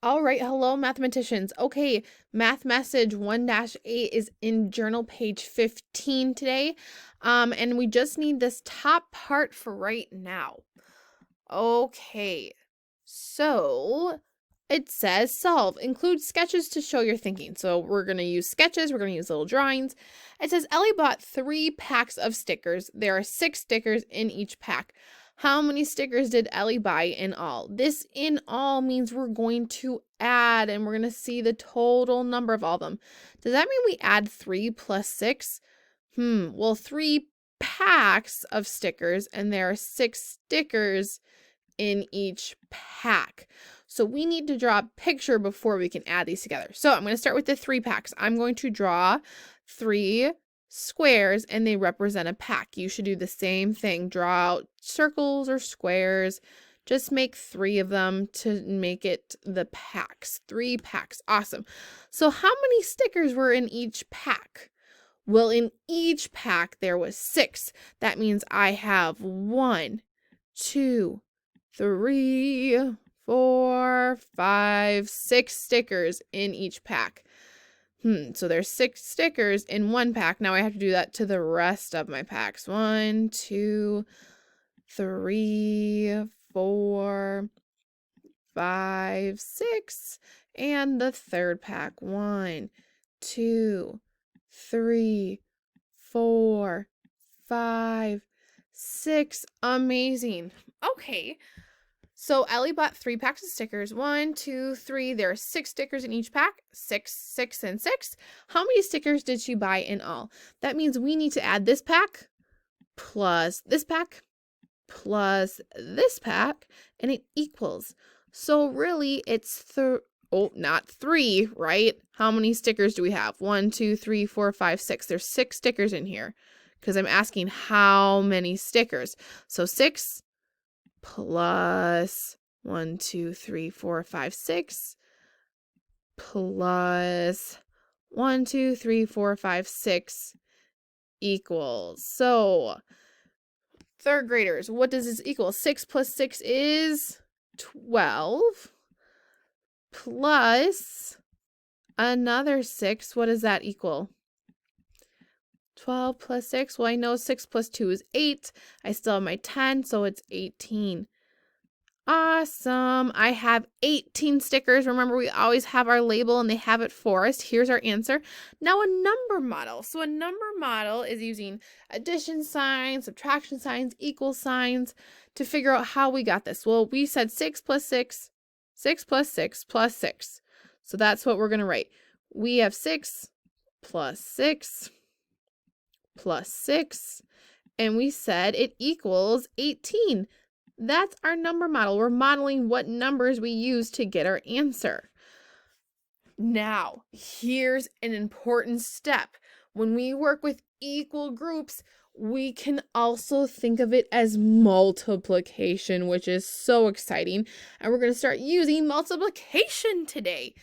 All right, hello mathematicians. Okay, math message 1-8 is in journal page 15 today. And we just need this top part for right now. Okay, so it says solve. Include sketches to show your thinking. So we're going to use sketches. We're going to use little drawings. It says Ellie bought 3 packs of stickers. There are 6 stickers in each pack. How many stickers did Ellie buy in all? This in all means we're going to add and we're going to see the total number of all of them. Does that mean we add 3 plus 6? Well, 3 packs of stickers and there are 6 stickers in each pack. So we need to draw a picture before we can add these together. So I'm going to start with the 3 packs. I'm going to draw 3 squares and they represent a pack. You should do the same thing. Draw out circles or squares. Just make 3 of them to make it the packs. 3 packs. Awesome. So how many stickers were in each pack? Well, in each pack there was 6. That means I have 1, 2, 3, 4, 5, 6 stickers in each pack. So there's 6 stickers in one pack. Now I have to do that to the rest of my packs. 1, 2, 3, 4, 5, 6. And the third pack. 1, 2, 3, 4, 5, 6. Amazing. Okay. So Ellie bought 3 packs of stickers. 1, 2, 3. There are 6 stickers in each pack. 6, 6, and 6. How many stickers did she buy in all? That means we need to add this pack plus this pack plus this pack, and it equals. So really, it's not 3, right? How many stickers do we have? 1, 2, 3, 4, 5, 6. There's 6 stickers in here because I'm asking how many stickers. So 6 plus 1, 2, 3, 4, 5, 6 plus 1, 2, 3, 4, 5, 6 equals. So third graders, what does this equal? 6 plus 6 is 12 plus another 6. What does that equal? 12 plus 6. Well, I know 6 plus 2 is 8. I still have my 10, so it's 18. Awesome. I have 18 stickers. Remember, we always have our label and they have it for us. Here's our answer. Now a number model. So a number model is using addition signs, subtraction signs, equal signs to figure out how we got this. Well, we said 6 plus 6, 6 plus 6 plus 6. So that's what we're going to write. We have 6 plus 6 plus 6, and we said it equals 18. That's our number model. We're modeling what numbers we use to get our answer. Now, here's an important step. When we work with equal groups, we can also think of it as multiplication, which is so exciting. And we're going to start using multiplication today.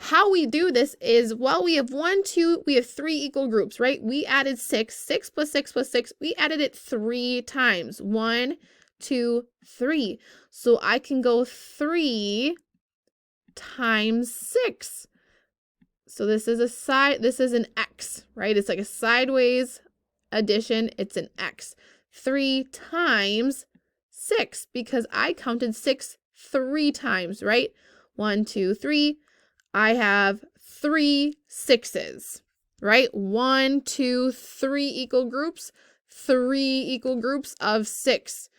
How we do this is, well, we have 3 equal groups, right? We added 6, 6 plus 6 plus 6. We added it 3 times. 1, 2, 3. So I can go 3 times 6. So this is an X, right? It's like a sideways addition. It's an X. 3 times 6 because I counted 6 3 times, right? 1, 2, 3. I have 3 6s, right? 1, 2, 3 equal groups, 3 equal groups of 6.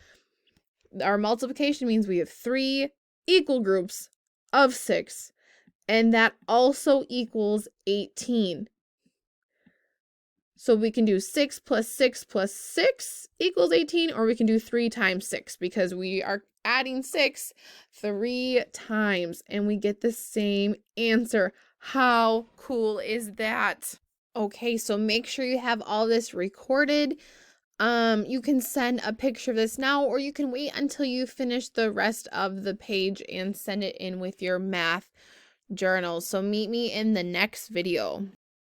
Our multiplication means we have 3 equal groups of 6, and that also equals 18. So we can do 6 plus 6 plus 6 equals 18, or we can do 3 times 6 because we are adding 6 3 times and we get the same answer. How cool is that? Okay, so make sure you have all this recorded. You can send a picture of this now, or you can wait until you finish the rest of the page and send it in with your math journal. So meet me in the next video.